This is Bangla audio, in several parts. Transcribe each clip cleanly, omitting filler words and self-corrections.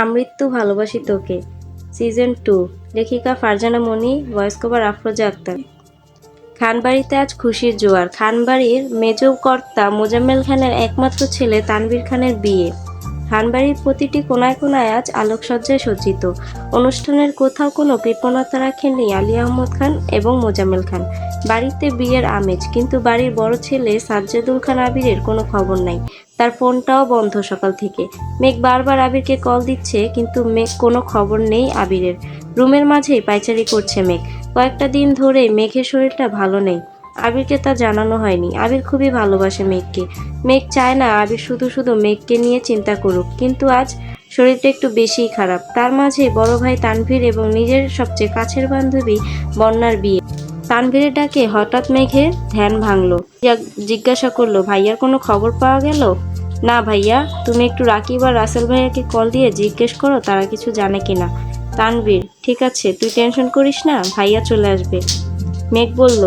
আমৃত্যু ভালোবাসি তোকে সিজন 2 লেখিকা ফারজানা মনি, ভয়েস কভার আফরোজা আক্তার। খানবাড়িতে আজ খুশির জোয়ার। খানবাড়ির মেজ কর্তা মোজাম্মেল খানের একমাত্র ছেলে তানভীর খানের বিয়ে। খানবাড়ির প্রতিটি কোনায় কোনায় আজ আলোকসজ্জায় সজ্জিত। অনুষ্ঠানের কোথাও কোনো কৃপণতা রাখেননি আলী আহমদ খান এবং মোজাম্মেল খান। বাড়িতে বিয়ের আমেজ, কিন্তু বাড়ির বড় ছেলে সাজ্জাদুল খান আবিরের কোনো খবর নাই। তার ফোনটাও বন্ধ সকাল থেকে। মেঘ বারবার আবিরকে কল দিচ্ছে, কিন্তু মেঘ কোনো খবর নেই আবিরের। রুমের মাঝেই পায়চারি করছে মেঘ। কয়েকটা দিন ধরে মেঘের শরীরটা ভালো নেই। আবিরকে তা জানানো হয়নি। আবির খুবই ভালোবাসে মেঘকে। মেঘ চায় না আবির শুধু শুধু মেঘকে নিয়ে চিন্তা করুক, কিন্তু আজ শরীরটা একটু বেশিই খারাপ। তার মাঝে বড় ভাই তানভীর এবং নিজের সবচেয়ে কাছের বান্ধবী বন্যার বিয়ে। তানভীরের ডাকে হঠাৎ মেঘের ধ্যান ভাঙল। জিজ্ঞাসা করলো, ভাইয়ার কোনো খবর পাওয়া গেল? না ভাইয়া, তুমি একটু রাকিব আর রাসেল ভাইয়াকে কল দিয়ে জিজ্ঞেস করো তারা কিছু জানে কিনা। তানভীর, ঠিক আছে, তুই টেনশন করিস না, ভাইয়া চলে আসবে। মেঘ বলল,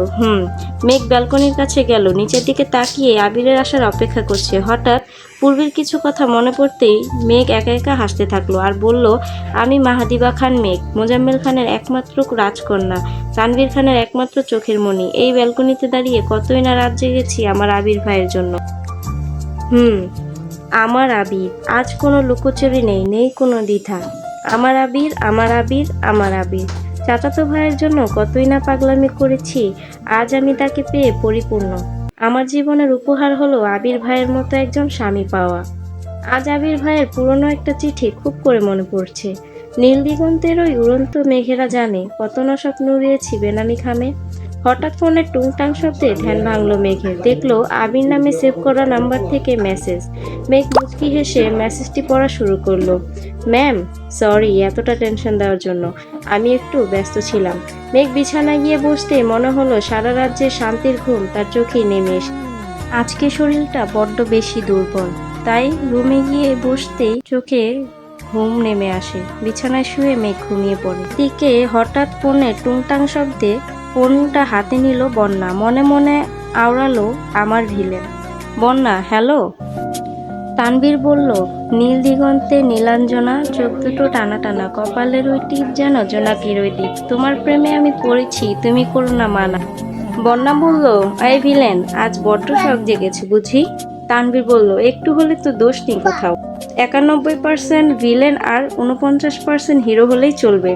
মেঘ ব্যালকনির কাছে গেল, নিচের দিকে তাকিয়ে আবিরের আসার অপেক্ষা করছে। হঠাৎ পূর্বের কিছু কথা মনে পড়তেই মেঘ একা একা হাসতে থাকলো আর বলল, আমি মাহাদিবা খান মেঘ, মোজাম্মেল খানের একমাত্র রাজকন্যা, তানভীর খানের একমাত্র চোখের মণি। এই ব্যালকনিতে দাঁড়িয়ে কতই না রাত জেগেছি আমার আবির ভাইয়ের জন্য। আমার আবির, আজ কোনো লুকোচুরি নেই, নেই কোনো দ্বিধা। আমার আবির, আমার আবির, আমার আবির। চাচাতো ভাইয়ের জন্য কতই না পাগলামি করেছি, আজ আমি তাকে পেয়ে পরিপূর্ণ। আমার জীবনের উপহার হলো আবির ভাইয়ের মতো একজন স্বামী পাওয়া। আজ আবির ভাইয়ের পুরনো একটা চিঠি খুব করে মনে পড়ছে। নীল দিগন্তের ওই উড়ন্ত মেঘেরা জানে কত না স্বপ্ন উড়িয়েছি বেনামি খামে। হঠাৎ ফোনের টুংটাং শব্দে ধ্যান ভাঙলো মেঘের। দেখলো আবির নামে সেভ করা নাম্বার থেকে মেসেজ। মেঘ মুচকি হেসে মেসেজটি পড়া শুরু করলো। ম্যাম, সরি এতটা টেনশন দেওয়ার জন্য, আমি একটু ব্যস্ত ছিলাম। মেঘ বিছানায় গিয়ে বসতে মনে হলো সারা রাত যে শান্তির ঘুম তার চোখেই নেমে এসে। আজকে শরীরটা বড্ড বেশি দুর্বল, তাই রুমে গিয়ে বসতেই চোখে ঘুম নেমে আসে। বিছানায় শুয়ে মেঘ ঘুমিয়ে পড়ে। দিকে হঠাৎ ফোনের টুংটাং শব্দে ফোনটা হাতে নিল বন্যা। মনে মনে আওড়ালো, আমার ভিলেন। বন্যা, হ্যালো। তানভীর বলল, নীল দিগন্তে নীলাঞ্জনা, চোখ দুটো টানা টানা, কপালের ওই টিপ যেন জোনাকির ওই দ্বীপ। তোমার প্রেমে আমি পড়েছি, তুমি করো না মানা। বন্যা বলল, এই ভিলেন, আজ বড্ড শখ জেগেছে বুঝি? তানভীর বলল, একটু হলে তো দোষ নেই কোথাও। 91% ভিলেন আর 49% হিরো হলেই চলবে।